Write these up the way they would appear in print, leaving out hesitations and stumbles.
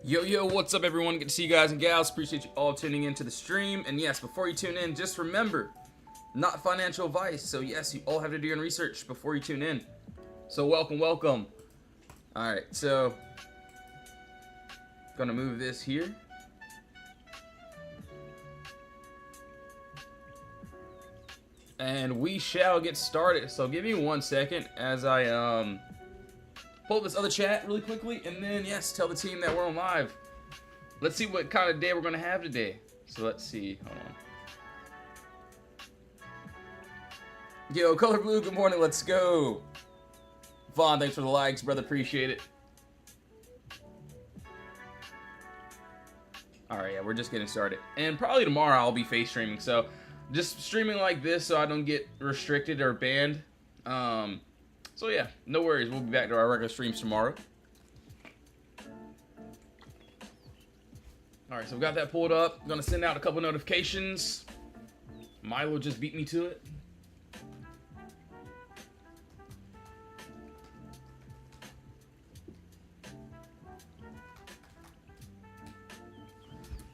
Yo, what's up everyone? Good to see you guys and gals. Appreciate you all tuning into the stream. And yes, before you tune in, just remember, not financial advice. So yes, you all have to do your own research before you tune in. So welcome. Alright, so gonna move this here. And we shall get started. So give me 1 second as I pull this other chat really quickly, and then yes, tell the team that we're on live. Let's see what kind of day we're gonna have today. So let's see. Hold on. Yo, Color Blue, good morning. Let's go. Vaughn, thanks for the likes, brother. Appreciate it. Alright, yeah, we're just getting started. And probably tomorrow I'll be face streaming. So just streaming like this so I don't get restricted or banned. So yeah, no worries. We'll be back to our regular streams tomorrow. Alright, so we got that pulled up. Gonna send out a couple notifications. Milo just beat me to it.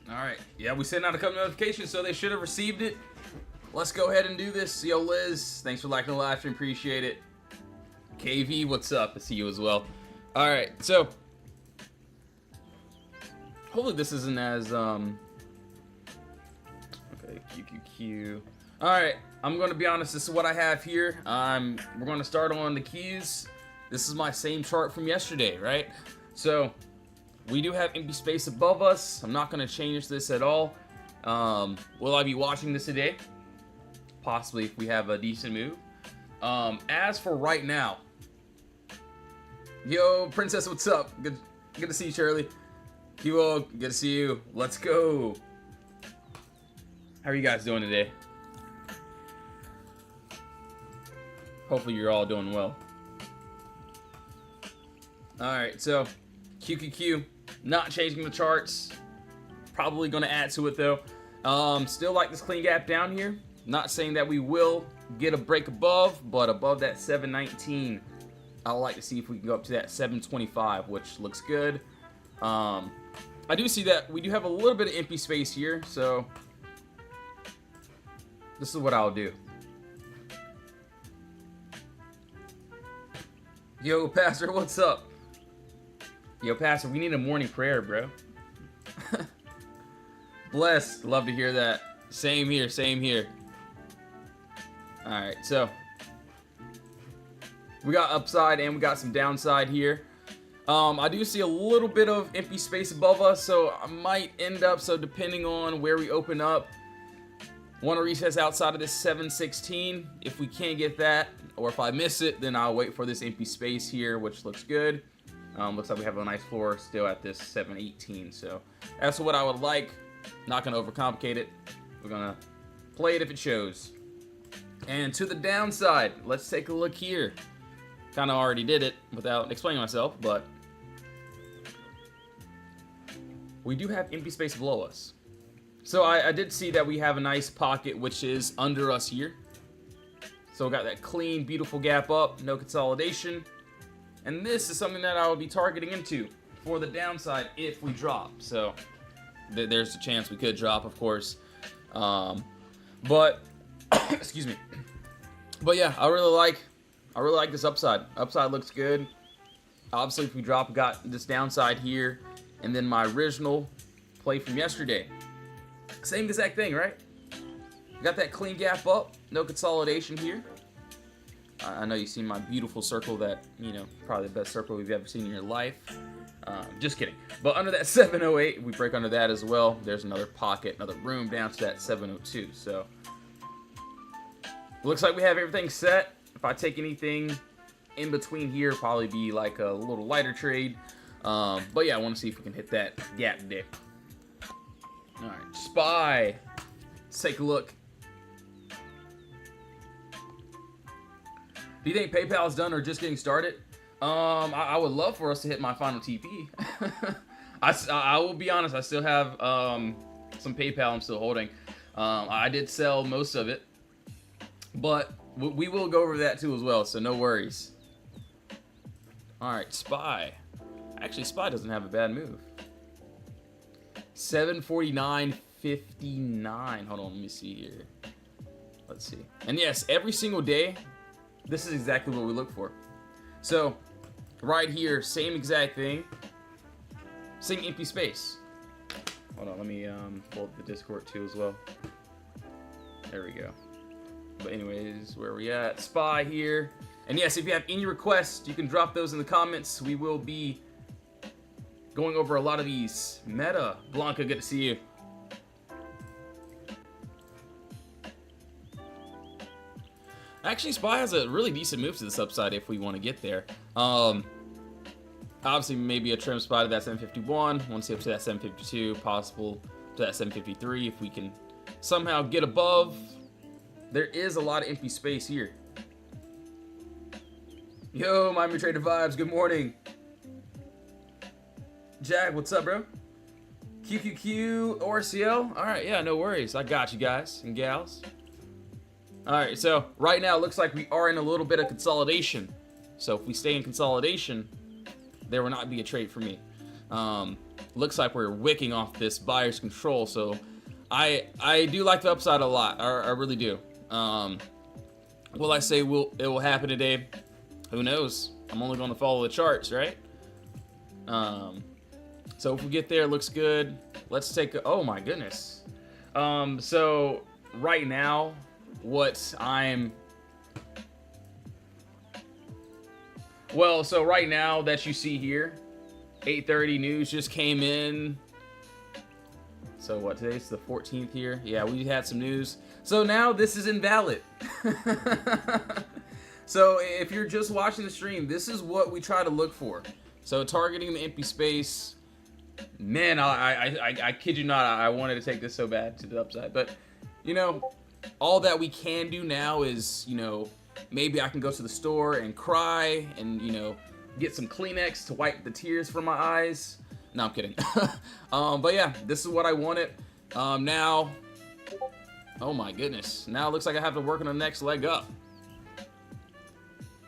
Alright, yeah, we sent out a couple notifications, so they should have received it. Let's go ahead and do this. Yo, Liz, thanks for liking the live stream. Appreciate it. KV, what's up? I see you as well. Alright, so hopefully this isn't as okay, QQQ. Alright, I'm gonna be honest, this is what I have here. We're gonna start on the keys. This is my same chart from yesterday, right? So we do have empty space above us. I'm not gonna change this at all. Will I be watching this today? Possibly if we have a decent move. As for right now, yo, Princess, what's up? Good to see you, Shirley. Kiwo, good to see you. Let's go. How are you guys doing today? Hopefully you're all doing well. Alright, so QQQ, not changing the charts. Probably gonna add to it though. Still like this clean gap down here. Not saying that we will get a break above, but above that 719, I'd like to see if we can go up to that 725, which looks good. I do see that we do have a little bit of empty space here, so this is what I'll do. Yo, Pastor, what's up? Yo, Pastor, we need a morning prayer, bro. Blessed, love to hear that. Same here. Alright, so we got upside and we got some downside here. I do see a little bit of empty space above us, so I might end up, so depending on where we open up, want to recess outside of this 716. If we can't get that, or if I miss it, then I'll wait for this empty space here, which looks good. Looks like we have a nice floor still at this 718, so that's what I would like. Not going to overcomplicate it. We're going to play it if it shows. And to the downside, let's take a look here. Kind of already did it without explaining myself, but we do have empty space below us. So I did see that we have a nice pocket which is under us here. So we got that clean, beautiful gap up, no consolidation. And this is something that I will be targeting into for the downside if we drop. So there's a chance we could drop, of course. But excuse me. But yeah, I really like this upside. Upside looks good. Obviously, if we drop, got this downside here, and then my original play from yesterday. Same exact thing, right? Got that clean gap up, no consolidation here. I know you've seen my beautiful circle that, you know, probably the best circle you've ever seen in your life. Just kidding. But under that 708, we break under that as well. There's another pocket, another room down to that 702. So looks like we have everything set. If I take anything in between here, probably be like a little lighter trade. But yeah, I want to see if we can hit that gap today. All right, SPY. Let's take a look. Do you think PayPal is done or just getting started? I would love for us to hit my final TP. I will be honest, I still have some PayPal I'm still holding. I did sell most of it, but we will go over that too as well, so no worries. All right, SPY. Actually, SPY doesn't have a bad move. 749.59. Hold on, let me see here. Let's see. And yes, every single day, this is exactly what we look for. So, right here, same exact thing. Same empty space. Hold on, let me pull up the Discord too as well. There we go. But anyways, where are we at? SPY here. And yes, if you have any requests, you can drop those in the comments. We will be going over a lot of these. Meta. Blanca, good to see you. Actually, SPY has a really decent move to this upside if we want to get there. Obviously, maybe a trim spot at that 751. Want to see up to that 752. Possible to that 753 if we can somehow get above. There is a lot of empty space here. Yo, Miami Trader Vibes, good morning. Jack, what's up, bro? QQQ, ORCL? Alright, yeah, no worries. I got you guys and gals. Alright, so right now it looks like we are in a little bit of consolidation. So if we stay in consolidation, there will not be a trade for me. Looks like we're wicking off this buyer's control, so I do like the upside a lot. I really do. Will I say it will happen today? Who knows? I'm only going to follow the charts, right? So if we get there, it looks good. Let's take a, oh my goodness. So right now, so right now that you see here, 8:30 news just came in. So what, today's the 14th here? Yeah, we had some news. So now this is invalid. So if you're just watching the stream, this is what we try to look for. So targeting the empty space. Man, I kid you not, I wanted to take this so bad to the upside. But, you know, all that we can do now is, you know, maybe I can go to the store and cry and, you know, get some Kleenex to wipe the tears from my eyes. No, I'm kidding. But yeah, this is what I wanted. Now, oh my goodness. Now it looks like I have to work on the next leg up.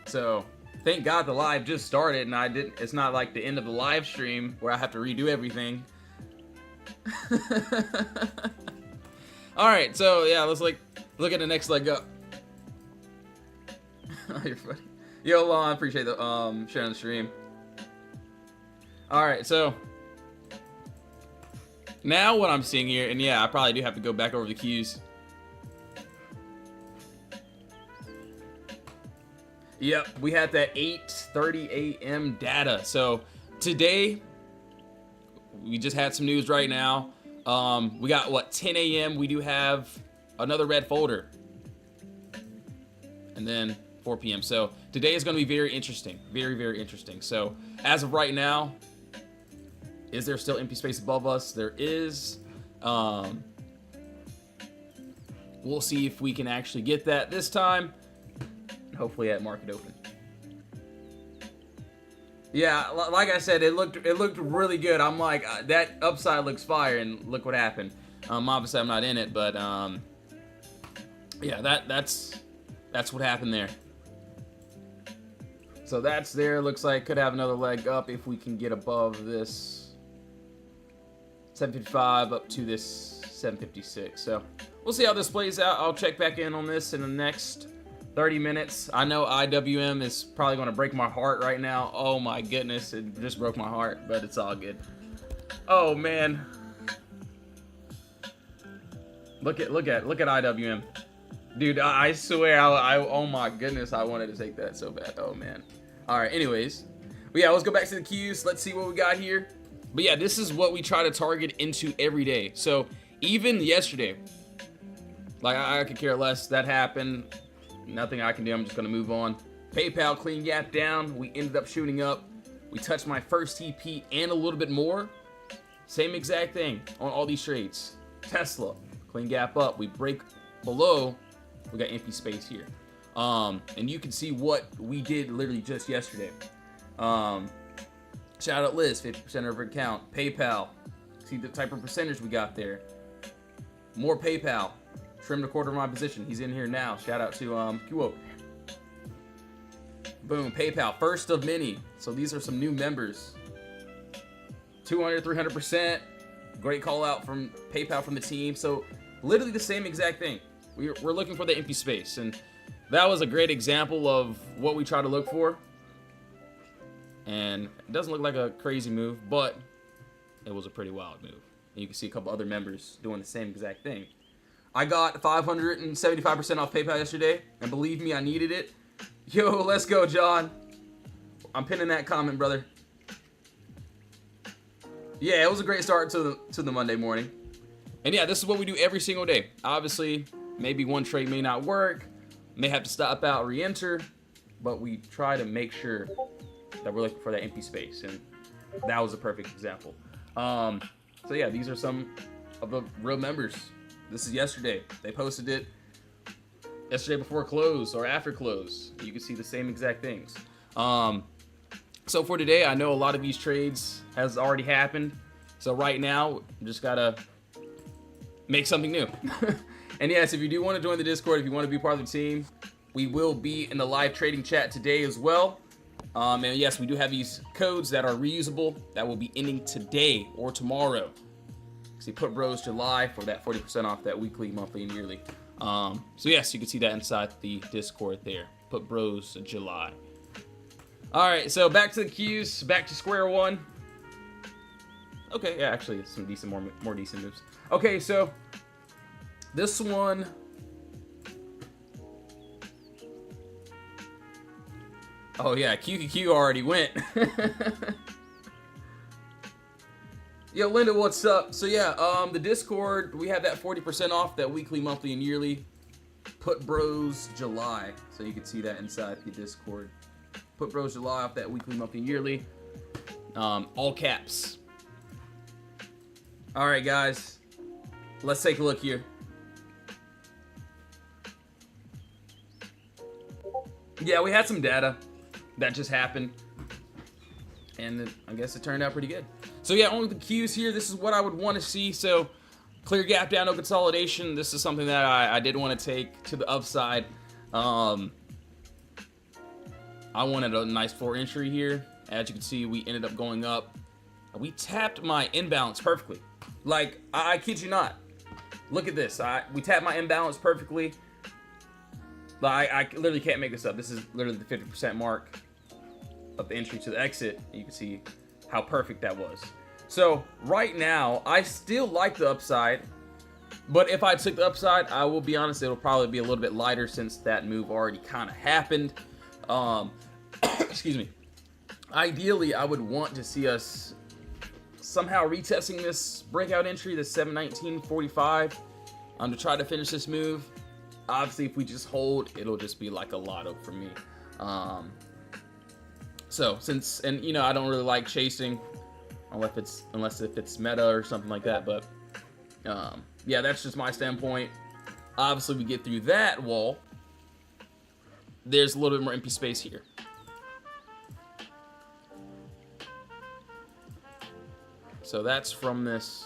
So, thank God the live just started and it's not like the end of the live stream where I have to redo everything. Alright, so yeah, let's look at the next leg up. You're funny. Yo, Lon, appreciate the sharing the stream. Alright, so now what I'm seeing here, and yeah, I probably do have to go back over the cues. Yep, we had that 8:30 a.m. data. So today, we just had some news right now. We got, what, 10 a.m. We do have another red folder. And then 4 p.m. So today is going to be very interesting. Very, very interesting. So as of right now, is there still empty space above us? There is. We'll see if we can actually get that this time. Hopefully at market open. Yeah, like I said, it looked really good. I'm like, that upside looks fire, and look what happened. Obviously I'm not in it, but yeah, that's what happened there. So that's there. Looks like could have another leg up if we can get above this 755 up to this 756. So we'll see how this plays out. I'll check back in on this in the next 30 minutes. I know IWM is probably going to break my heart right now. Oh my goodness, it just broke my heart, but it's all good. Oh man. Look at IWM. Dude, I swear, oh my goodness, I wanted to take that so bad. Oh man. All right, anyways. But yeah, let's go back to the cues. Let's see what we got here. But yeah, this is what we try to target into every day. So even yesterday, like I could care less. That happened. Nothing I can do. I'm just going to move on. PayPal clean gap down. We ended up shooting up. We touched my first TP and a little bit more. Same exact thing on all these trades. Tesla, clean gap up. We break below. We got empty space here. And you can see what we did literally just yesterday. Shout out Liz, 50% of her account. PayPal. See the type of percentage we got there. More PayPal. Trimmed a quarter of my position. He's in here now. Shout out to Qwo. Boom, PayPal, first of many. So these are some new members. 200, 300%. Great call out from PayPal from the team. So literally the same exact thing. We're looking for the empty space, and that was a great example of what we try to look for. And it doesn't look like a crazy move, but it was a pretty wild move. And you can see a couple other members doing the same exact thing. I got 575% off PayPal yesterday, and believe me, I needed it. Yo, let's go, John. I'm pinning that comment, brother. Yeah, it was a great start to the Monday morning. And yeah, this is what we do every single day. Obviously, maybe one trade may not work, may have to stop out, re-enter, but we try to make sure that we're looking for that empty space, and that was a perfect example. So yeah, these are some of the real members. This is yesterday. They posted it yesterday before close or after close. You can see the same exact things. So for today, I know a lot of these trades has already happened. So right now, just gotta make something new. And yes, if you do want to join the Discord, if you want to be part of the team, we will be in the live trading chat today as well. And yes, we do have these codes that are reusable that will be ending today or tomorrow. See, Put Bros July for that 40% off that weekly, monthly, and yearly. So yes, you can see that inside the Discord there. Put Bros July. All right, so back to the Qs, back to square one. Okay, yeah, actually, some decent, more decent moves. Okay, so this one. Oh yeah, QQQ already went. Yo, Linda, what's up? So yeah, the Discord, we have that 40% off, that weekly, monthly, and yearly. Put Bros July, so you can see that inside the Discord. Put Bros July off that weekly, monthly, and yearly. All caps. All right, guys, let's take a look here. Yeah, we had some data that just happened, and I guess it turned out pretty good. So yeah, only the Qs here. This is what I would want to see. So clear gap down, no consolidation. This is something that I did want to take to the upside. I wanted a nice floor entry here. As you can see, we ended up going up. We tapped my imbalance perfectly. Like, I kid you not. Look at this. We tapped my imbalance perfectly. Like, I literally can't make this up. This is literally the 50% mark of the entry to the exit. You can see how perfect that was. So right now, I still like the upside, but if I took the upside, I will be honest, it'll probably be a little bit lighter since that move already kind of happened. Excuse me. Ideally, I would want to see us somehow retesting this breakout entry, the 719.45, to try to finish this move. Obviously, if we just hold, it'll just be like a lotto for me. So since, and you know, I don't really like chasing unless if it's meta or something like that, but yeah, that's just my standpoint. Obviously, we get through that wall. There's a little bit more empty space here. So that's from this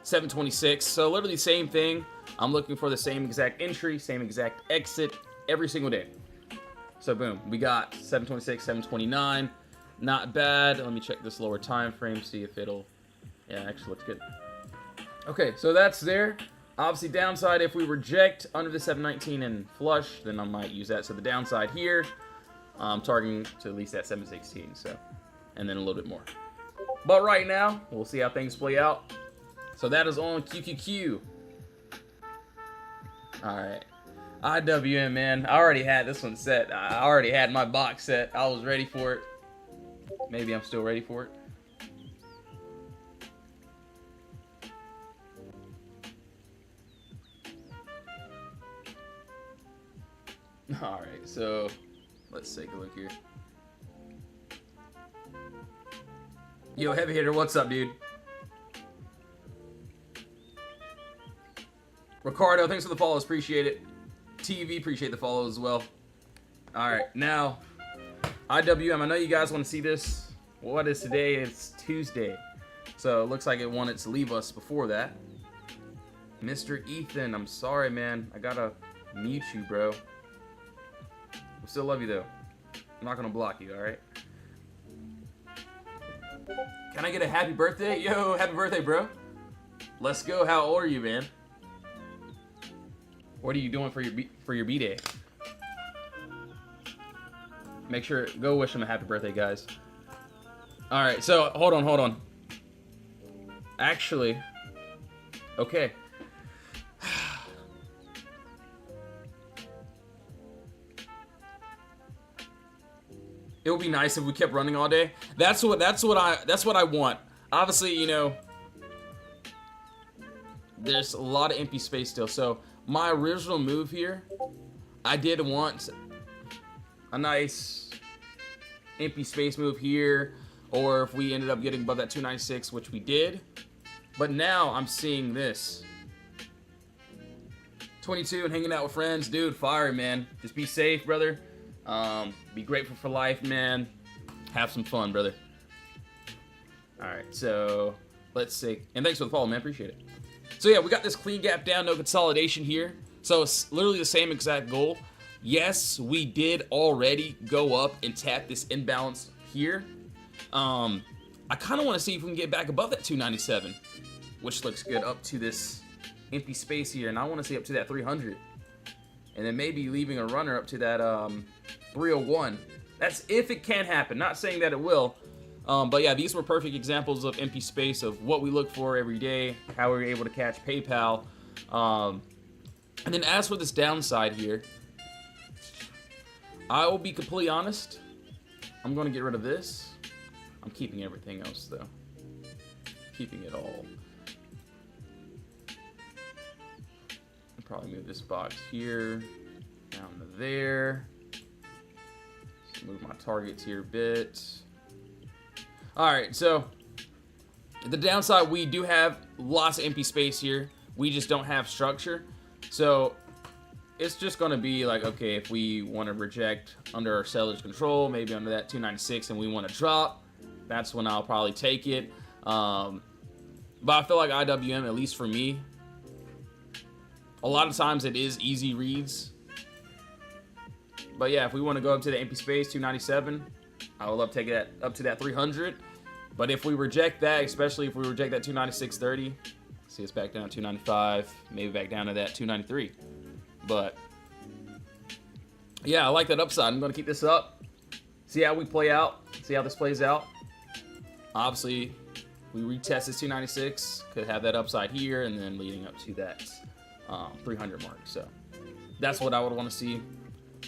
726. So literally same thing. I'm looking for the same exact entry, same exact exit every single day. So boom, we got 726, 729. Not bad. Let me check this lower time frame, see if it'll, yeah, actually looks good. Okay, so that's there. Obviously downside, if we reject under the 719 and flush, then I might use that. So the downside here, I'm targeting to at least that 716, so, and then a little bit more. But right now, we'll see how things play out. So that is on QQQ. All right. IWM, man. I already had this one set. I already had my box set. I was ready for it. Maybe I'm still ready for it. All right, so let's take a look here. Yo, Heavy Hitter, what's up, dude? Ricardo, thanks for the follows. Appreciate it. TV, appreciate the follow as well. All right, now, IWM, I know you guys want to see this. What is today? It's Tuesday. So it looks like it wanted to leave us before that. Mr. Ethan, I'm sorry, man. I gotta mute you, bro. I still love you, though. I'm not gonna block you, all right? Can I get a happy birthday? Yo, happy birthday, bro. Let's go. How old are you, man? What are you doing for your B-day? Make sure, go wish him a happy birthday, guys. All right, so hold on. Actually, okay. It would be nice if we kept running all day. That's what I want. Obviously, you know, there's a lot of empty space still. So my original move here, I did want a nice empty space move here, or if we ended up getting above that 296, which we did. But now I'm seeing this. 22 and hanging out with friends, dude. Fire, man. Just be safe, brother. Be grateful for life, man. Have some fun, brother. All right, so let's see. And thanks for the follow, man. Appreciate it. So yeah, we got this clean gap down, no consolidation here. So it's literally the same exact goal. Yes, we did already go up and tap this imbalance here. I kind of want to see if we can get back above that 297, which looks good, up to this empty space here. And I want to see up to that 300. And then maybe leaving a runner up to that 301. That's if it can happen. Not saying that it will. But yeah, these were perfect examples of empty space, of what we look for every day, how we were able to catch PayPal. And then as for this downside here, I will be completely honest. I'm going to get rid of this. I'm keeping everything else, though. Keeping it all. I'll probably move this box here, down to there. Just move my targets here a bit. Alright, so the downside, we do have lots of empty space here. We just don't have structure. So it's just going to be like, okay, if we want to reject under our seller's control, maybe under that 296, and we want to drop, that's when I'll probably take it. But I feel like IWM, at least for me, a lot of times it is easy reads. But yeah, if we want to go up to the empty space, 297, I would love to take that up to that 300. But if we reject that, especially if we reject that 296.30, see us back down to 295, maybe back down to that 293. But yeah, I like that upside. I'm going to keep this up, see how we play out, see how this plays out. Obviously, we retest this 296, could have that upside here, and then leading up to that 300 mark. So that's what I would want to see.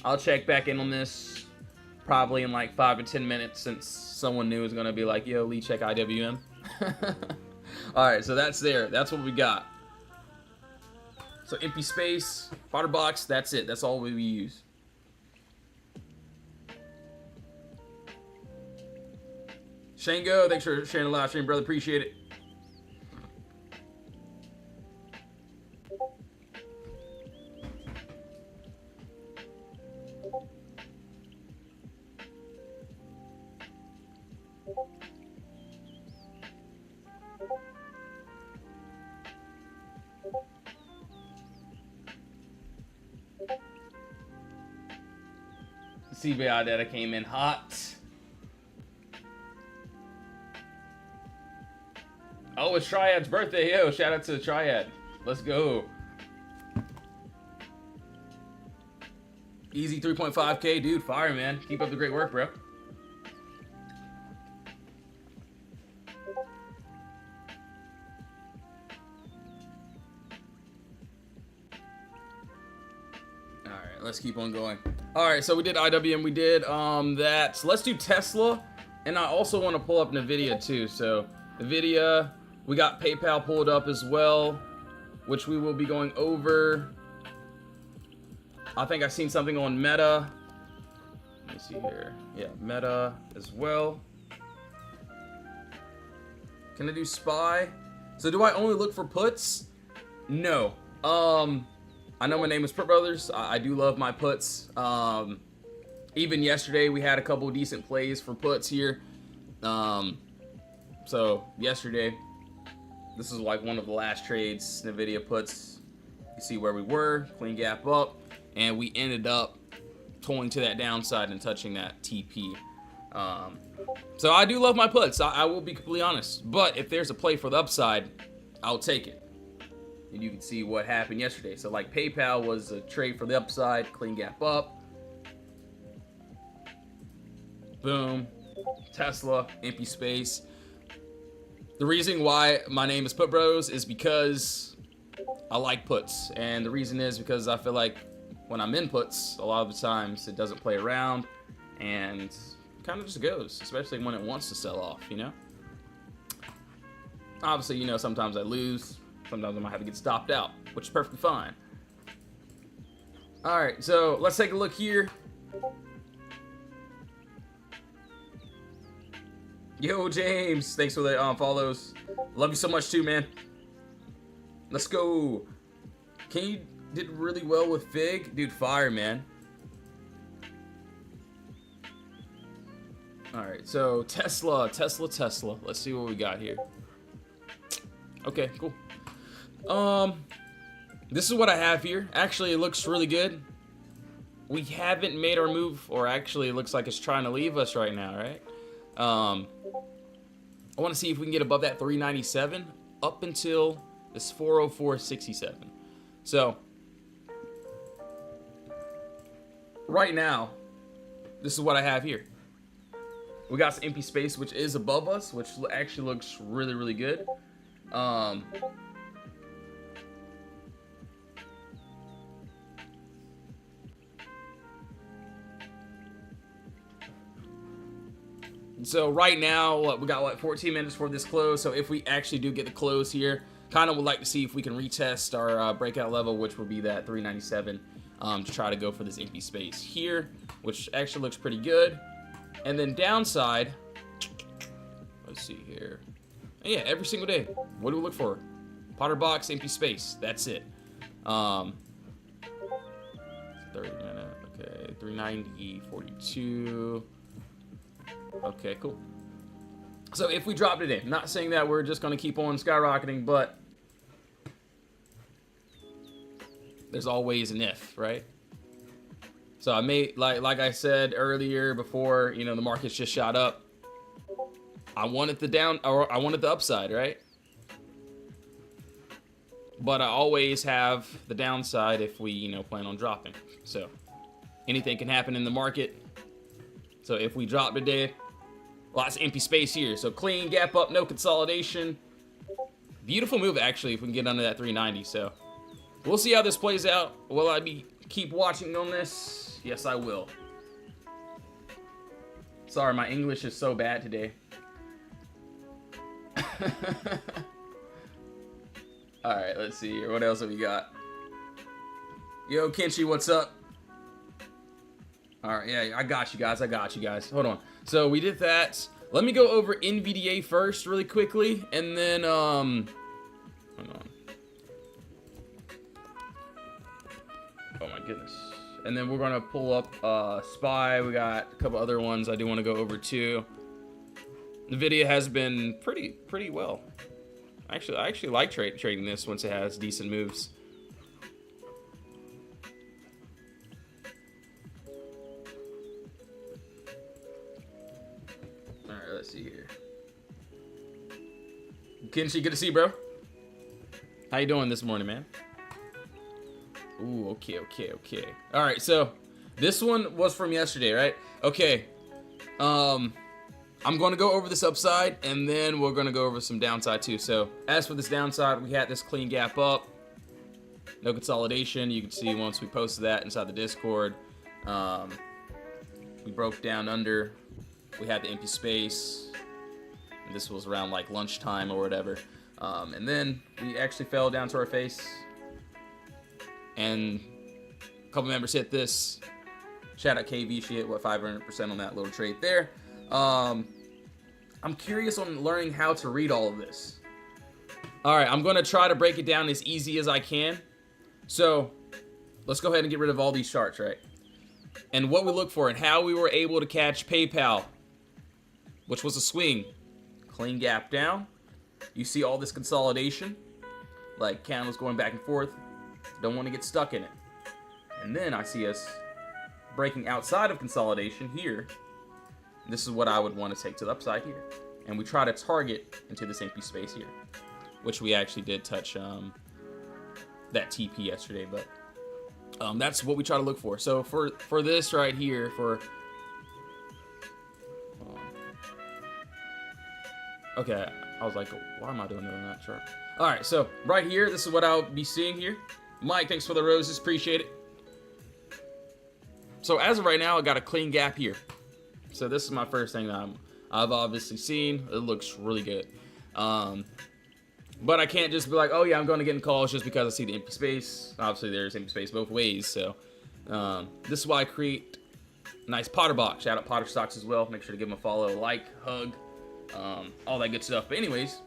I'll check back in on this probably in like 5 to 10 minutes, since someone new is going to be like, yo, Lee, check IWM. All right, so that's there. That's what we got. So empty space, fodder box, that's it. That's all we use. Shango, thanks for sharing the live stream, brother. Appreciate it. CBI data came in hot. Oh, it's Triad's birthday. Yo, shout out to Triad. Let's go. Easy 3.5K, dude. Fire, man. Keep up the great work, bro. Alright, let's keep on going. Alright, so we did IWM, we did that. So let's do Tesla. And I also want to pull up NVIDIA too. So NVIDIA, we got PayPal pulled up as well, which we will be going over. I think I've seen something on Meta. Let me see here. Yeah, Meta as well. Can I do SPY? So do I only look for puts? No. I know my name is Put Brothers. I do love my puts. Even yesterday we had a couple of decent plays for puts here. So yesterday, this is like one of the last trades, NVIDIA puts. You see where we were, clean gap up, and we ended up pulling to that downside and touching that TP. So I do love my puts. I will be completely honest. But if there's a play for the upside, I'll take it. And you can see what happened yesterday. So like PayPal was a trade for the upside, clean gap up. Boom. Tesla, empty space. The reason why my name is Put Bros is because I like puts. And the reason is because I feel like when I'm in puts, a lot of the times it doesn't play around and kind of just goes, especially when it wants to sell off, you know? Obviously, you know, sometimes I lose. Sometimes I might have to get stopped out, which is perfectly fine. All right, so let's take a look here. Yo, James, thanks for the follows. Love you so much too, man. Let's go. Kenny did really well with Fig. Dude, fire, man. All right, so Tesla. Let's see what we got here. Okay, cool. This is what I have here. Actually, it looks really good. We haven't made our move, or actually it looks like it's trying to leave us right now, right? I want to see if we can get above that 397 up until this 404.67. So, right now, this is what I have here. We got some empty space, which is above us, which actually looks really, really good. So right now, we got, 14 minutes for this close. So if we actually do get the close here, kind of would like to see if we can retest our breakout level, which would be that 397, to try to go for this empty space here, which actually looks pretty good. And then downside, let's see here. Yeah, every single day. What do we look for? Potter box, empty space. That's it. 30 minute. Okay, 390, 42. Okay, cool. So if we drop it in, not saying that we're just going to keep on skyrocketing, but there's always an if, right? So I may, like I said earlier before, you know, the market's just shot up. I wanted the down, or I wanted the upside, right? But I always have the downside if we, you know, plan on dropping. So anything can happen in the market. So if we drop today, lots of empty space here. So clean, gap up, no consolidation. Beautiful move, actually, if we can get under that 390. So we'll see how this plays out. Will I keep watching on this? Yes, I will. Sorry, my English is so bad today. Alright, let's see here. What else have we got? Yo, Kenshi, what's up? Alright, yeah, I got you guys. Hold on. So we did that. Let me go over NVDA first really quickly, and then, hold on. Oh my goodness. And then we're going to pull up SPY. We got a couple other ones I do want to go over too. NVIDIA has been pretty well. I actually like trading this once it has decent moves. Alright, let's see here. Kenshi, good to see you, bro. How you doing this morning, man? Ooh, okay. Alright, so this one was from yesterday, right? Okay. I'm going to go over this upside, and then we're going to go over some downside too. So as for this downside, we had this clean gap up. No consolidation. You can see once we posted that inside the Discord. We broke down under. We had the empty space. And this was around like lunchtime or whatever. And then we actually fell down to our face. And a couple members hit this. Shout out KV, she hit, 500% on that little trade there. I'm curious on learning how to read all of this. Alright, I'm going to try to break it down as easy as I can. So, let's go ahead and get rid of all these charts, right? And what we look for and how we were able to catch PayPal, which was a swing. Clean gap down. You see all this consolidation, like candles going back and forth. Don't want to get stuck in it. And then I see us breaking outside of consolidation here. this is what I would want to take to the upside here. And we try to target into this empty space here, which we actually did touch that TP yesterday, but that's what we try to look for. So for this right here, okay, I was like, why am I doing that on that chart? All right, so right here, this is what I'll be seeing here. Mike, thanks for the roses, appreciate it. So as of right now, I got a clean gap here. So this is my first thing that I've obviously seen. It looks really good. But I can't just be like, oh yeah, I'm going to get in calls just because I see the empty space. Obviously, there's empty space both ways. So this is why I create a nice Potter box. Shout out Potter Stocks as well. Make sure to give them a follow, like, hug, all that good stuff. But anyways,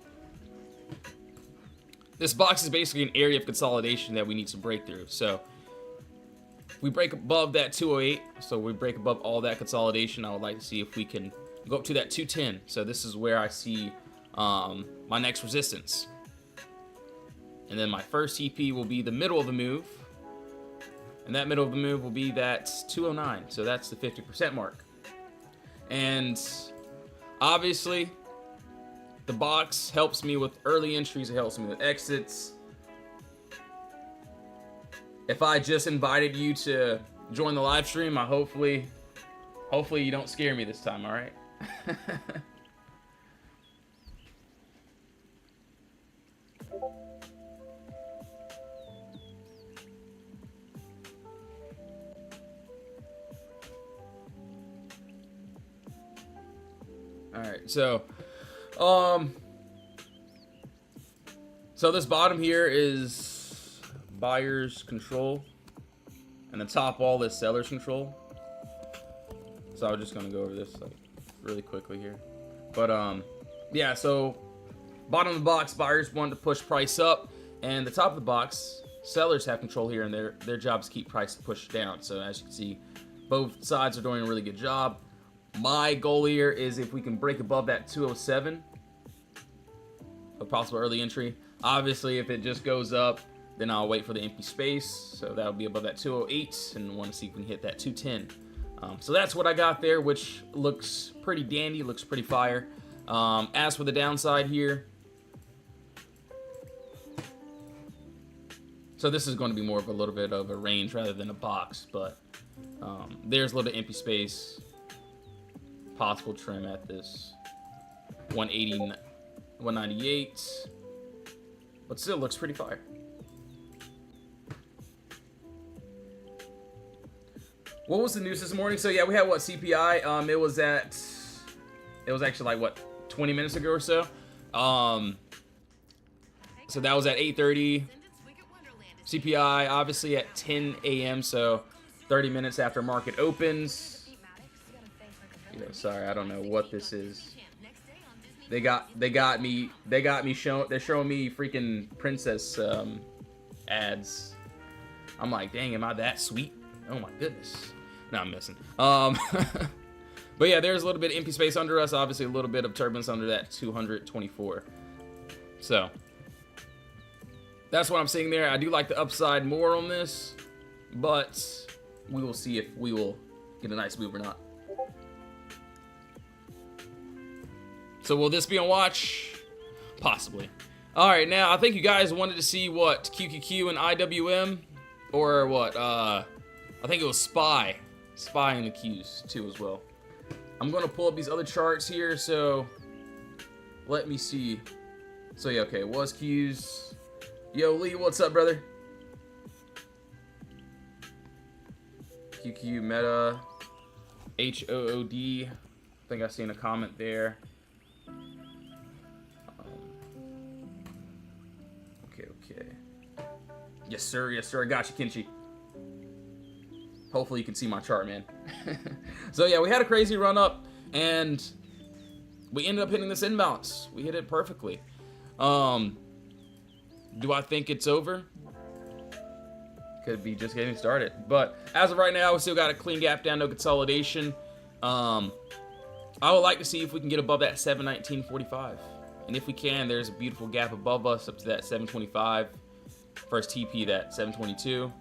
this box is basically an area of consolidation that we need to break through. So we break above that 208, so we break above all that consolidation. I would like to see if we can go up to that 210. So this is where I see my next resistance. And then my first TP will be the middle of the move. And that middle of the move will be that 209. So that's the 50% mark. And obviously, the box helps me with early entries. It helps me with exits. If I just invited you to join the live stream, hopefully you don't scare me this time, all right? All right, so this bottom here is buyer's control, and the top wall is seller's control. So I'm just gonna go over this like really quickly here, but yeah. So bottom of the box, buyers want to push price up, and the top of the box, sellers have control here, and their job is to keep price pushed down. So as you can see, both sides are doing a really good job. My goal here is if we can break above that 207, a possible early entry. Obviously, if it just goes up, then I'll wait for the empty space. So that'll be above that 208, and want to see if we can hit that 210. So that's what I got there, which looks pretty dandy, looks pretty fire. As for the downside here, so this is going to be more of a little bit of a range rather than a box, but there's a little bit empty space. Possible trim at this 180, 198, but still looks pretty fire. What was the news this morning? So yeah, we had what, CPI. It was actually like what, 20 minutes ago or so. So that was at 8:30. CPI obviously at 10 a.m. So 30 minutes after market opens. You know, sorry, I don't know what this is. They got me they're showing me freaking princess ads. I'm like, dang, am I that sweet? Oh my goodness. No, I'm messing. But yeah, there's a little bit of empty space under us, obviously a little bit of turbulence under that 224. So that's what I'm seeing there. I do like the upside more on this, but we will see if we will get a nice move or not. So will this be on watch? Possibly. All right, now I think you guys wanted to see what QQQ and IWM, or what? I think it was SPY in the Qs too as well. I'm gonna pull up these other charts here, so let me see. So yeah, okay, was Qs. Yo, Lee, what's up, brother? QQ Meta, HOOD. I think I seen a comment there. Okay. Yes, sir. Yes, sir. I got you, Kinchi. Hopefully you can see my chart, man. So yeah, we had a crazy run up, and we ended up hitting this imbalance. We hit it perfectly. Do I think it's over? Could be just getting started. But as of right now, we still got a clean gap down, no consolidation. I would like to see if we can get above that 719.45. And if we can, there's a beautiful gap above us up to that 725. First TP, that 722.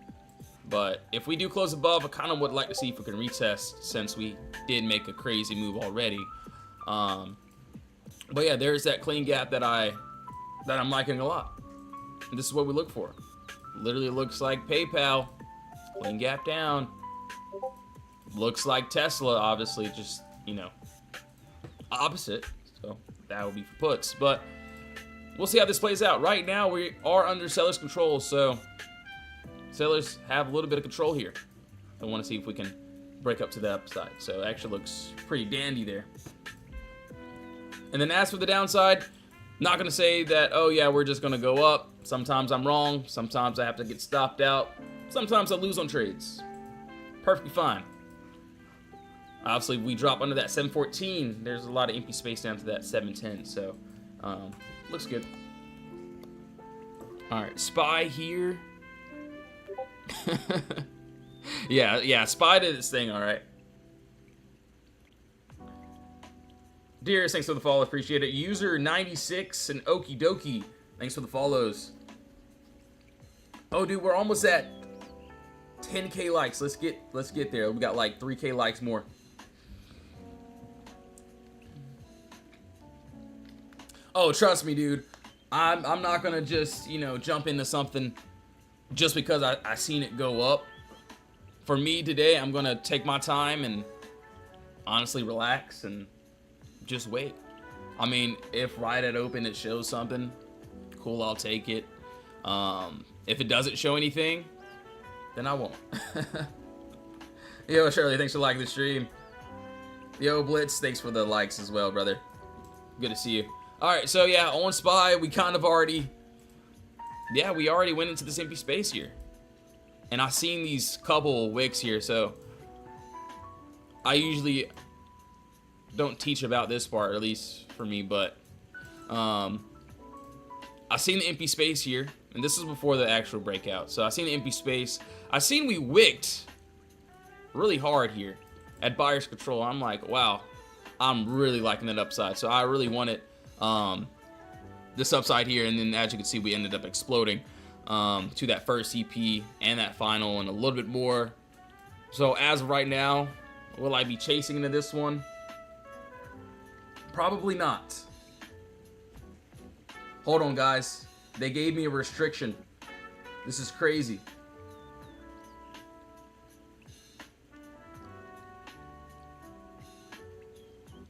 But if we do close above, I kind of would like to see if we can retest since we did make a crazy move already. But yeah, there's that clean gap that I'm liking a lot. And this is what we look for. Literally looks like PayPal, clean gap down. Looks like Tesla, obviously, just, you know, opposite. So that would be for puts. But we'll see how this plays out. Right now, we are under seller's control, so sellers have a little bit of control here. I want to see if we can break up to the upside. So it actually looks pretty dandy there. And then as for the downside, not going to say that, oh yeah, we're just going to go up. Sometimes I'm wrong. Sometimes I have to get stopped out. Sometimes I lose on trades. Perfectly fine. Obviously, if we drop under that 714, there's a lot of empty space down to that 710. So, looks good. All right, SPY here. yeah, SPY did its thing, all right. Dearest, thanks for the follow, appreciate it. User 96 and Okie Dokie, thanks for the follows. Oh, dude, we're almost at 10K likes. Let's get there. We got like 3K likes more. Oh, trust me, dude. I'm not gonna just, you know, jump into something just because I seen it go up. For me today, I'm gonna take my time and honestly relax and just wait. I mean, if right at open it shows something, cool, I'll take it. If it doesn't show anything, then I won't. Yo, Shirley, thanks for liking the stream. Yo, Blitz, thanks for the likes as well, brother. Good to see you. Alright, so yeah, on SPY, we kind of already... Yeah, we already went into this empty space here. And I've seen these couple wicks here, so... I usually don't teach about this part, or at least for me, but... I've seen the empty space here, and this is before the actual breakout. So I've seen the empty space. I've seen we wicked really hard here at buyer's control. I'm like, wow, I'm really liking that upside. So I really wanted this upside here, and then as you can see, we ended up exploding to that first EP and that final and a little bit more. So as of right now, will I be chasing into this one? Probably not. Hold on, guys. They gave me a restriction. This is crazy.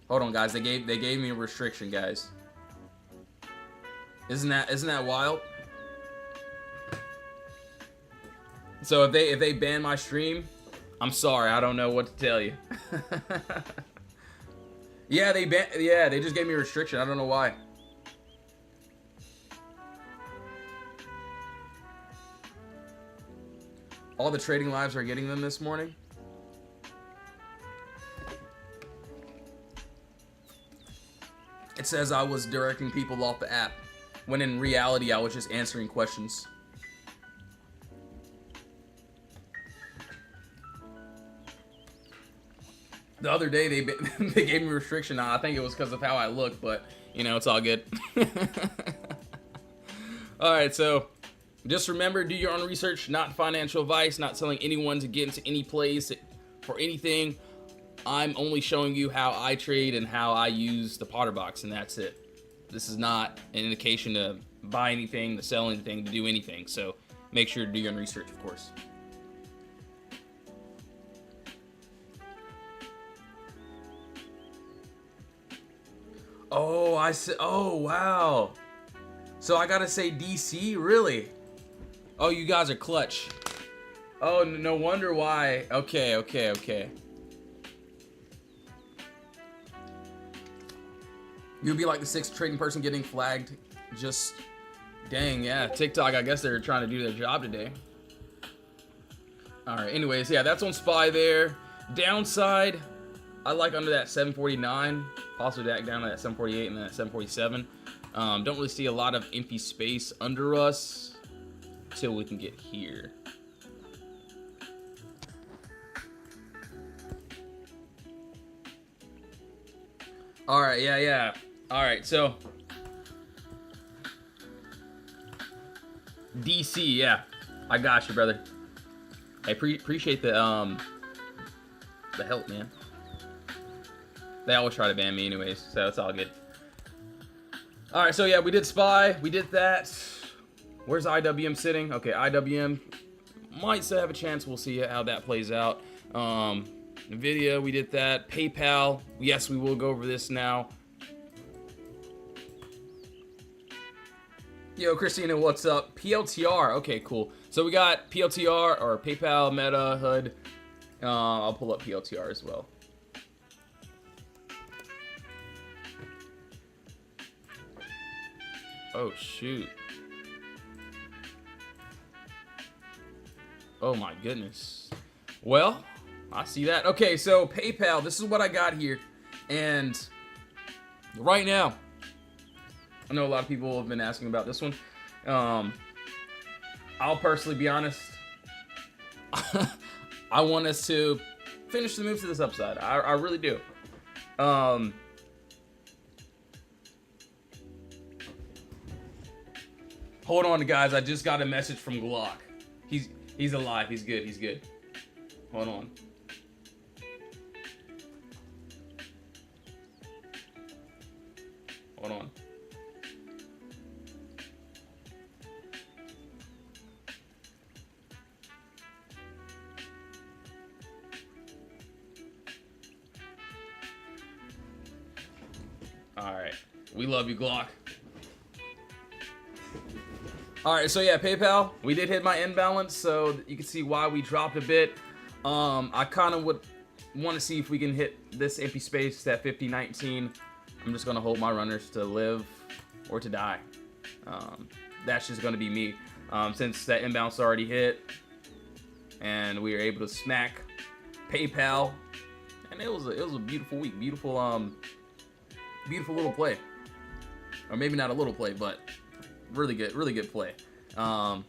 Hold on, guys. They gave me a restriction, guys. Isn't that wild? So if they ban my stream, I'm sorry. I don't know what to tell you. Yeah, they just gave me a restriction. I don't know why. All the trading lives are getting them this morning. It says I was directing people off the app, when in reality I was just answering questions. The other day they gave me a restriction. I think it was because of how I look, but you know, it's all good. All right, so just remember, do your own research, not financial advice, not telling anyone to get into any place for anything. I'm only showing you how I trade and how I use the Potter Box, and that's it. This is not an indication to buy anything, to sell anything, to do anything. So make sure to do your own research, of course. Oh, I said, oh, wow. So I gotta say DC, really? Oh, you guys are clutch. Oh, no wonder why. Okay. You'd be like the sixth trading person getting flagged. Just, dang, yeah. TikTok, I guess they're trying to do their job today. All right, anyways, yeah, that's on SPY there. Downside, I like under that 749. Also back down to that 748 and then that 747. Don't really see a lot of empty space under us till we can get here. All right, yeah. All right, so DC, yeah, I got you, brother. I appreciate the help, man. They always try to ban me anyways, so it's all good. Alright, so yeah, we did Spy. We did that. Where's IWM sitting? Okay, IWM might still have a chance. We'll see how that plays out. NVIDIA, we did that. PayPal. Yes, we will go over this now. Yo, Christina, what's up? PLTR. Okay, cool. So we got PLTR, or PayPal, Meta, HUD. I'll pull up PLTR as well. Oh, shoot. Oh, my goodness. Well, I see that. Okay, so PayPal, this is what I got here. And right now, I know a lot of people have been asking about this one. I'll personally be honest. I want us to finish the move to this upside. I really do. Hold on, guys. I just got a message from Glock. He's alive. He's good. He's good. Hold on. Hold on. All right. We love you, Glock. All right, so yeah, PayPal, we did hit my imbalance, so you can see why we dropped a bit. I kind of would want to see if we can hit this empty space at 50.19. I'm just going to hold my runners to live or to die. That's just going to be me. Since that imbalance already hit, and we were able to smack PayPal, and it was a beautiful week, beautiful little play, or maybe not a little play, but really good play. So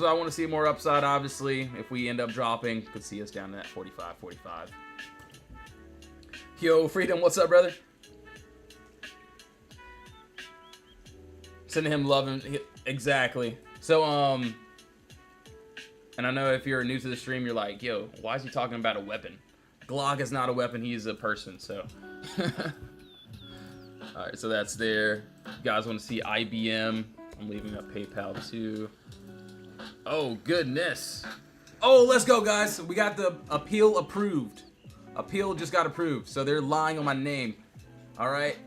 I want to see more upside, obviously. If we end up dropping, could see us down to that 45. Yo, Freedom, what's up, brother? Sending him love and exactly. So and I know if you're new to the stream, you're like, yo, why is he talking about a weapon? Glock is not a weapon, he's a person, so. Alright, so that's there. You guys want to see IBM? I'm leaving up PayPal too. Oh, goodness. Oh, let's go, guys. We got the appeal approved. Appeal just got approved, so they're lying on my name. Alright.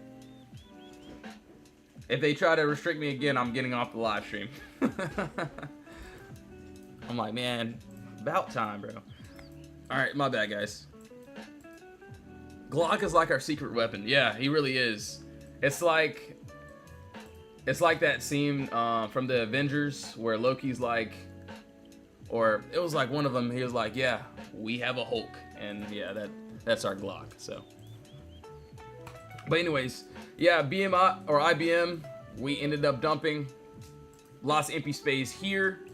If they try to restrict me again, I'm getting off the live stream. I'm like, man, about time, bro. Alright, my bad, guys. Glock is like our secret weapon. Yeah, he really is. It's like that scene from the Avengers where Loki's like, or it was like one of them, he was like, yeah, we have a Hulk. And yeah, that's our Glock, so. But anyways, yeah, BMI or IBM, we ended up dumping. Lots of empty space here.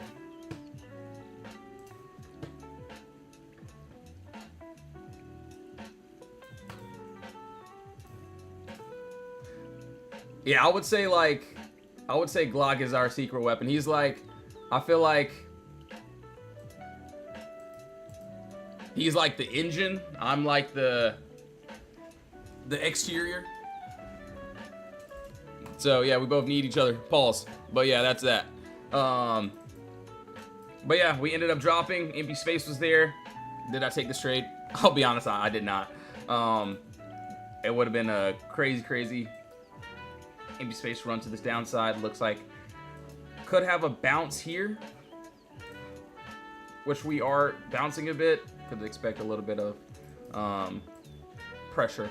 Yeah, I would say Glock is our secret weapon. He's like, I feel like he's like the engine. I'm like the exterior. So yeah, we both need each other. Pause. But yeah, that's that. But yeah, we ended up dropping. Empty space was there. Did I take this trade? I'll be honest, I did not. It would have been a crazy empty space run to this downside. Looks like could have a bounce here, which we are bouncing a bit. Could expect a little bit of pressure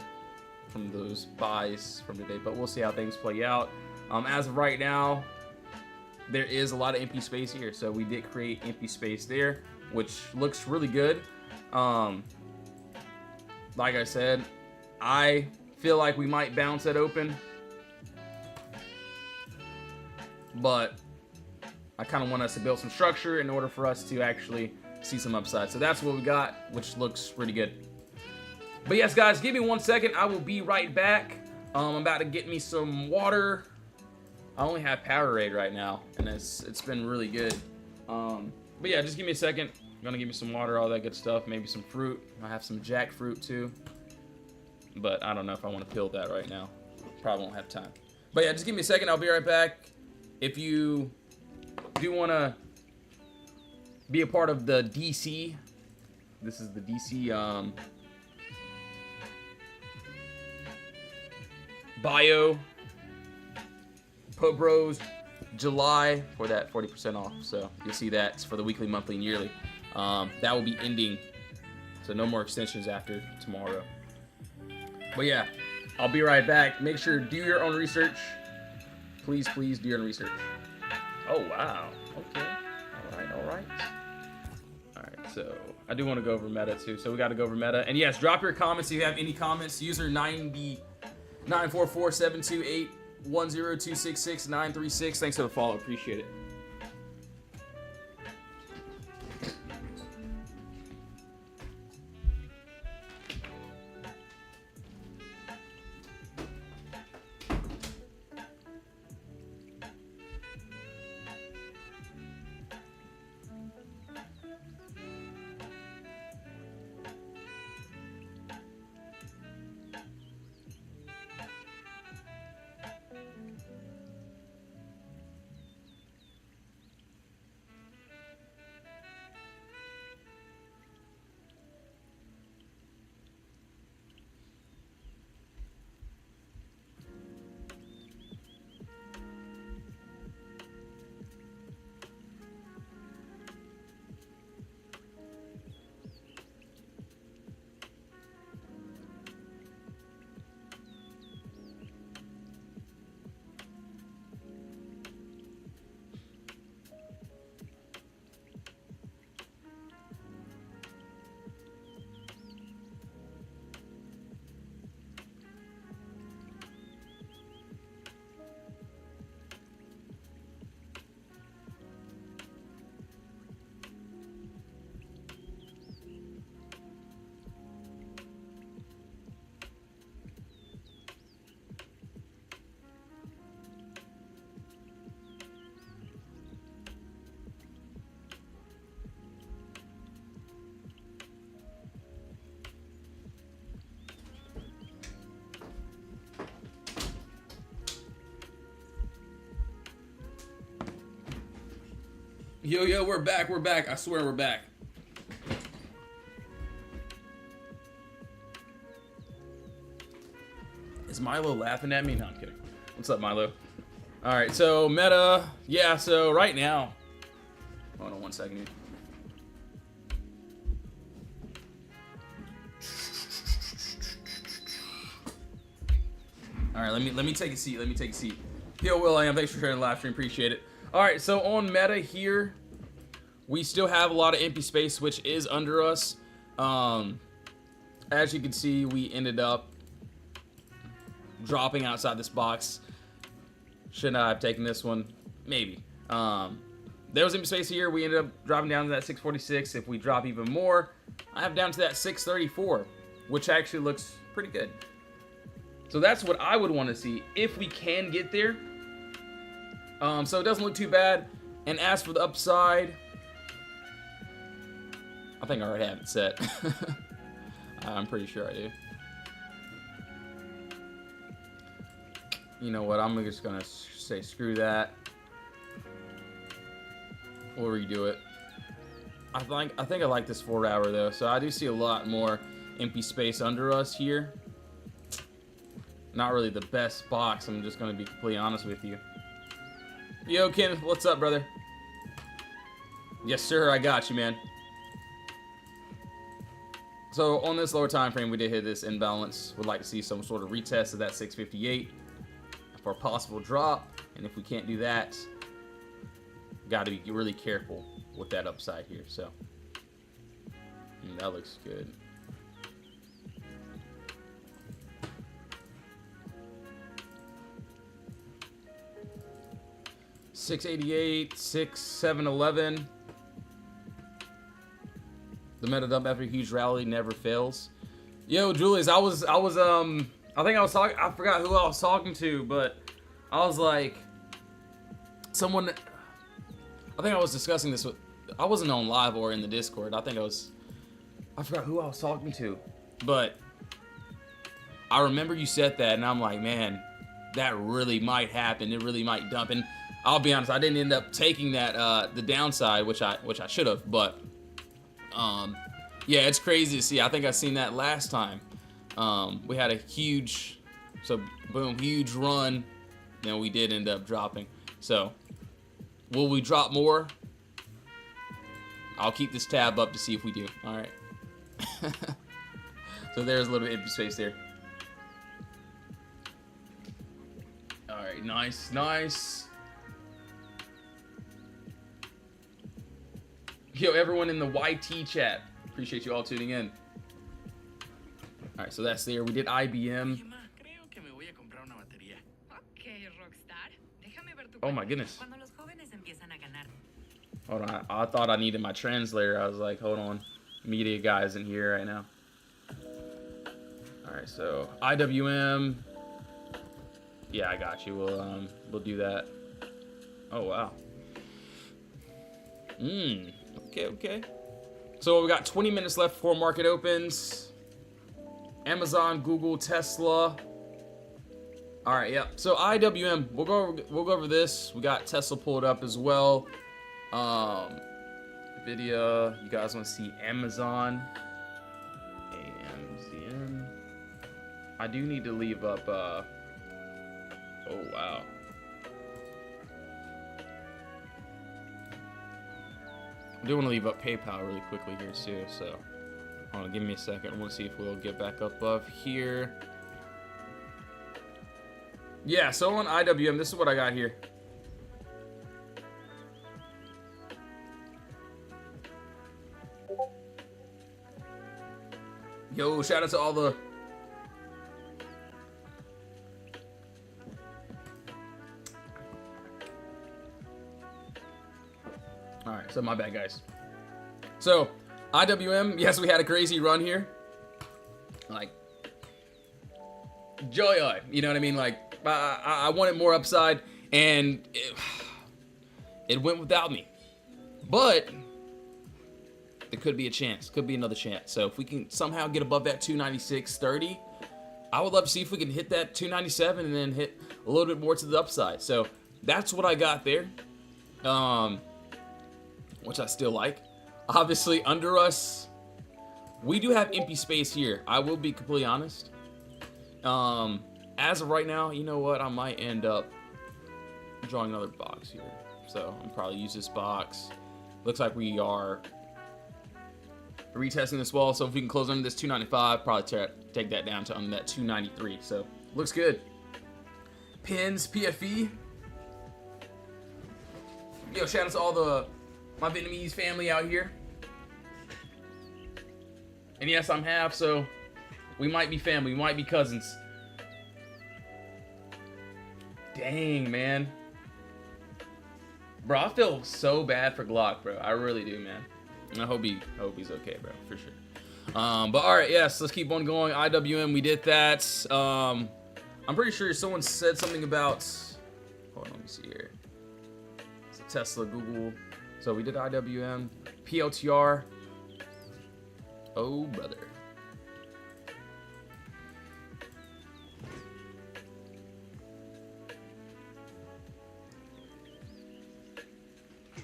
from those buys from today, but we'll see how things play out. As of right now, there is a lot of empty space here, so we did create empty space there, which looks really good. Like I said, I feel like we might bounce at open, but I kind of want us to build some structure in order for us to actually see some upside. So that's what we got, which looks pretty good. But yes, guys, give me 1 second. I will be right back. I'm about to get me some water. I only have Powerade right now, and it's been really good. But yeah, just give me a second. Gonna give me some water, all that good stuff. Maybe some fruit. I have some jackfruit too. But I don't know if I want to peel that right now. Probably won't have time. But yeah, just give me a second. I'll be right back. If you do want to be a part of the DC, this is the DC Bio Pub Bros July for that 40% off. So you'll see that it's for the weekly, monthly, and yearly. That will be ending. So no more extensions after tomorrow. But yeah, I'll be right back. Make sure to do your own research. Please, please do your own research. Oh, wow. Okay. All right. All right, so I do want to go over meta too. So we got to go over meta. And yes, drop your comments if you have any comments. User 944-728-10266-936. Thanks for the follow. Appreciate it. Yo, we're back. I swear we're back. Is Milo laughing at me? No, I'm kidding. What's up, Milo? All right, so meta. Yeah, so right now. Hold on 1 second here. All right, let me take a seat. Yo, Will, I am. Thanks for sharing the live stream. Appreciate it. All right, so on meta here, we still have a lot of empty space, which is under us. As you can see, we ended up dropping outside this box. Should I have taken this one? Maybe. There was empty space here. We ended up dropping down to that 646. If we drop even more, I have down to that 634, which actually looks pretty good. So that's what I would want to see if we can get there. So it doesn't look too bad. And as for the upside, I think I already have it set. I'm pretty sure I do. You know what? I'm just gonna say screw that. We'll redo it. I think I like this 4-hour though. So I do see a lot more empty space under us here. Not really the best box. I'm just gonna be completely honest with you. Yo, Ken, what's up, brother? Yes, sir, I got you, man. So on this lower time frame, we did hit this imbalance. Would like to see some sort of retest of that 658 for a possible drop. And if we can't do that, got to be really careful with that upside here. So that looks good. $688, 711. The meta dump after a huge rally never fails. Yo, Julius, I think I was talking, I forgot who I was talking to, but I was like, someone, I think I was discussing this with I wasn't on live or in the Discord. I forgot who I was talking to, but I remember you said that, and I'm like, man, that really might happen. It really might dump. And I'll be honest, I didn't end up taking that the downside, which I should have. But yeah, it's crazy to see. I think I seen that last time. We had a huge run, and we did end up dropping. So will we drop more? I'll keep this tab up to see if we do. All right. So there's a little empty space there. All right, nice. Yo, everyone in the YT chat, appreciate you all tuning in. All right, so that's there. We did IBM. Oh my goodness. Hold on, I thought I needed my translator. I was like, hold on, media guys in here right now. All right, so IWM. Yeah, I got you. We'll do that. Oh wow. Okay. So we got 20 minutes left before market opens. Amazon, Google, Tesla. All right, yeah. So IWM, we'll go over this. We got Tesla pulled up as well. Nvidia. You guys want to see Amazon? AMZN. I do need to leave up. Oh wow. I do want to leave up PayPal really quickly here too. So hold on, give me a second. I want to see if we'll get back up above here. Yeah, so on IWM, this is what I got here. Yo, shout out to all the... Alright, so my bad, guys. So, IWM, yes, we had a crazy run here. Like, joy, you know what I mean? Like, I wanted more upside, and it went without me. But there could be a chance. Could be another chance. So if we can somehow get above that 296.30, I would love to see if we can hit that 297 and then hit a little bit more to the upside. So that's what I got there, which I still like. Obviously, under us, we do have empty space here. I will be completely honest. As of right now, you know what? I might end up drawing another box here. So I'm probably use this box. Looks like we are retesting this wall. So if we can close under this 295, probably take that down to under that 293. So looks good. Pins, PFE. Yo, shout out to all my Vietnamese family out here. And yes, I'm half, so we might be family. We might be cousins. Dang, man. Bro, I feel so bad for Glock, bro. I really do, man. I hope he's okay, bro, for sure. But all right, yes, let's keep on going. IWM, we did that. I'm pretty sure someone said something about. Hold on, let me see here. So Tesla, Google. So we did IWM, PLTR. Oh, brother.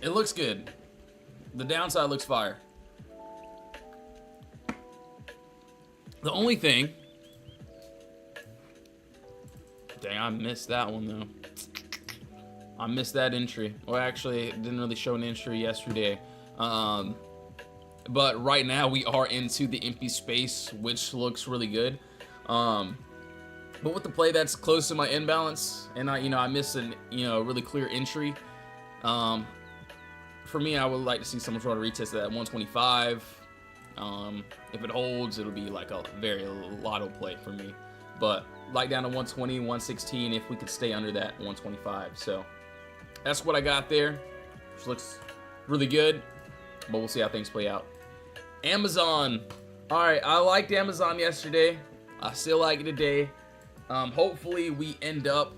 It looks good. The downside looks fire. The only thing... Dang, I missed that one, though. I missed that entry. Well, actually, it didn't really show an entry yesterday. But right now, we are into the empty space, which looks really good. But with the play that's close to my imbalance, and I missed a really clear entry. For me, I would like to see someone try to retest that at 125. If it holds, it'll be like a very lotto play for me. But like down to 120, 116, if we could stay under that 125. So that's what I got there, which looks really good. But we'll see how things play out. Amazon. All right, I liked Amazon yesterday. I still like it today. Hopefully we end up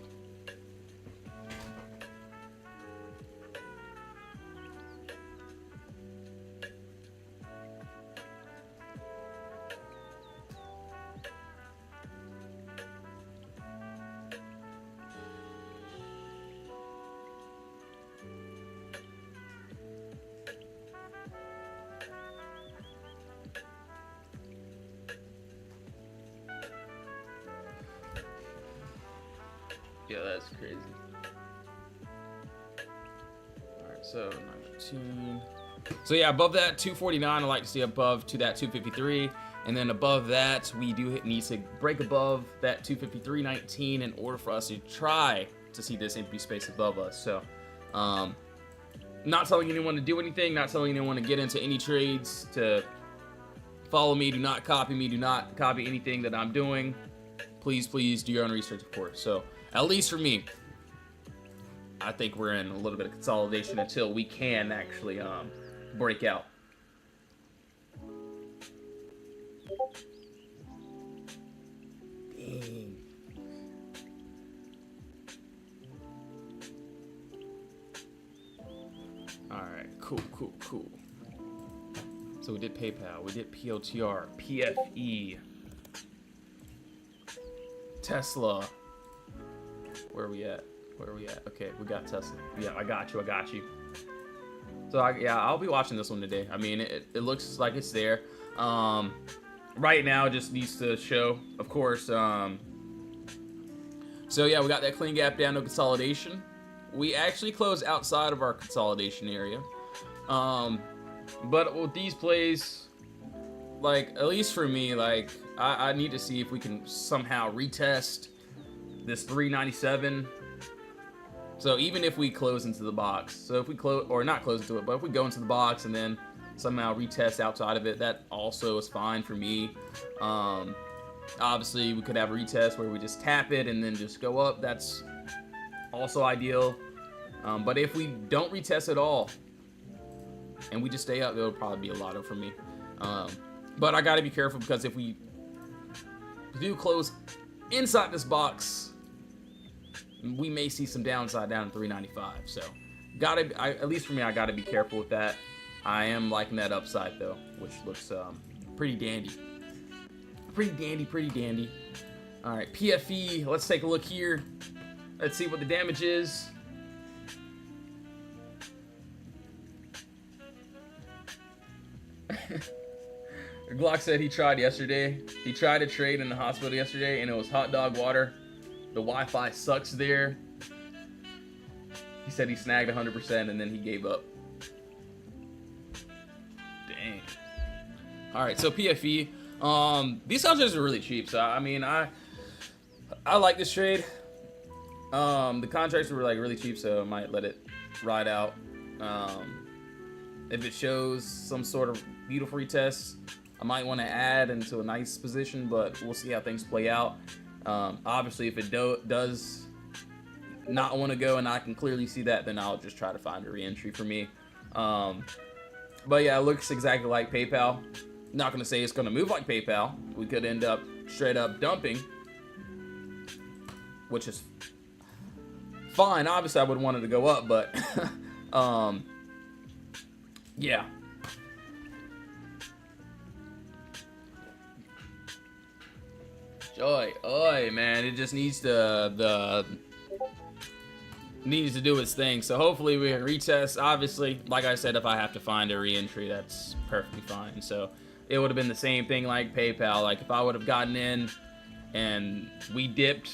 Yeah, that's crazy. Alright, so 19. So yeah, above that 249, I like to see above to that 253. And then above that, we do need to break above that 253.19 in order for us to try to see this empty space above us. So, not telling anyone to do anything, not telling anyone to get into any trades, to follow me, do not copy me, do not copy anything that I'm doing. Please, please do your own research, of course. So, at least for me, I think we're in a little bit of consolidation until we can actually break out. Dang. Alright, cool. So we did PayPal, we did POTR, PFE, Tesla. Where are we at? Okay, we got Tesla. Yeah, I got you. So I'll be watching this one today. I mean, it looks like it's there. Right now, it just needs to show, of course. So yeah, we got that clean gap down, no consolidation. We actually closed outside of our consolidation area. But with these plays, like, at least for me, like, I need to see if we can somehow retest this 397. So even if we close into the box, so if we close, or not close into it, but if we go into the box and then somehow retest outside of it, that also is fine for me. Obviously, we could have a retest where we just tap it and then just go up. That's also ideal. But if we don't retest at all and we just stay up, it'll probably be a lotto for me. But I got to be careful, because if we do close inside this box, we may see some downside down in 395. So at least for me, I gotta be careful with that. I am liking that upside though, which looks pretty dandy. Pretty dandy. All right, PFE. Let's take a look here. Let's see what the damage is. Glock said he tried yesterday. He tried to trade in the hospital yesterday, and it was hot dog water. The Wi-Fi sucks there. He said he snagged 100% and then he gave up. Dang. All right, so PFE. These contracts are really cheap. So I mean, I like this trade. The contracts were like really cheap, so I might let it ride out. If it shows some sort of beautiful retest, I might want to add into a nice position, but we'll see how things play out. Obviously, if it does not want to go, and I can clearly see that, then I'll just try to find a re-entry for me. But yeah, it looks exactly like PayPal. Not going to say it's going to move like PayPal. We could end up straight up dumping, which is fine. Obviously, I would want it to go up, but yeah. Oi, man, it just needs to needs to do its thing. So hopefully we can retest. Obviously, like I said, if I have to find a re-entry, that's perfectly fine. So it would have been the same thing like PayPal. Like if I would have gotten in and we dipped,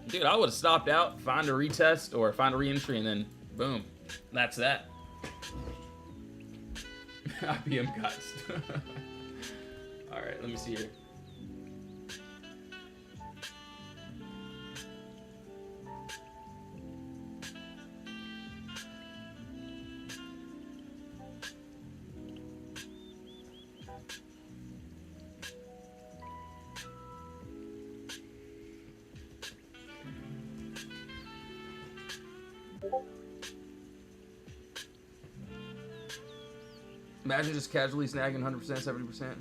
dude, I would have stopped out, find a retest or find a re-entry, and then boom, that's that. IBM guys. All right, let me see here. Imagine just casually snagging 100%, 70%.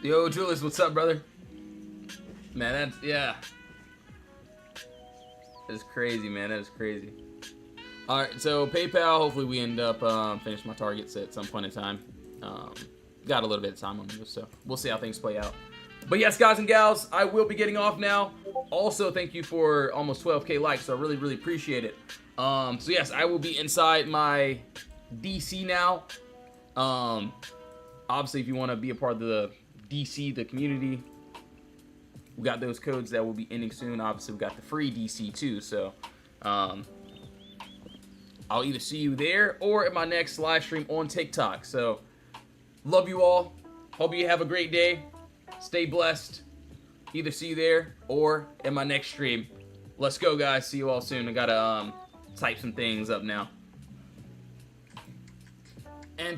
Yo, Julius, what's up, brother? Man, that's, yeah. That's crazy, man. That is crazy. All right, so PayPal, hopefully we end up finishing my targets at some point in time. Got a little bit of time on this, so we'll see how things play out. But yes, guys and gals, I will be getting off now. Also, thank you for almost 12K likes, so I really, really appreciate it. So yes, I will be inside my DC now. Obviously, if you want to be a part of the DC, the community, we got those codes that will be ending soon. Obviously, we got the free DC too. So I'll either see you there or at my next live stream on TikTok. So love you all. Hope you have a great day. Stay blessed. Either see you there or in my next stream. Let's go, guys. See you all soon. I gotta type some things up now. And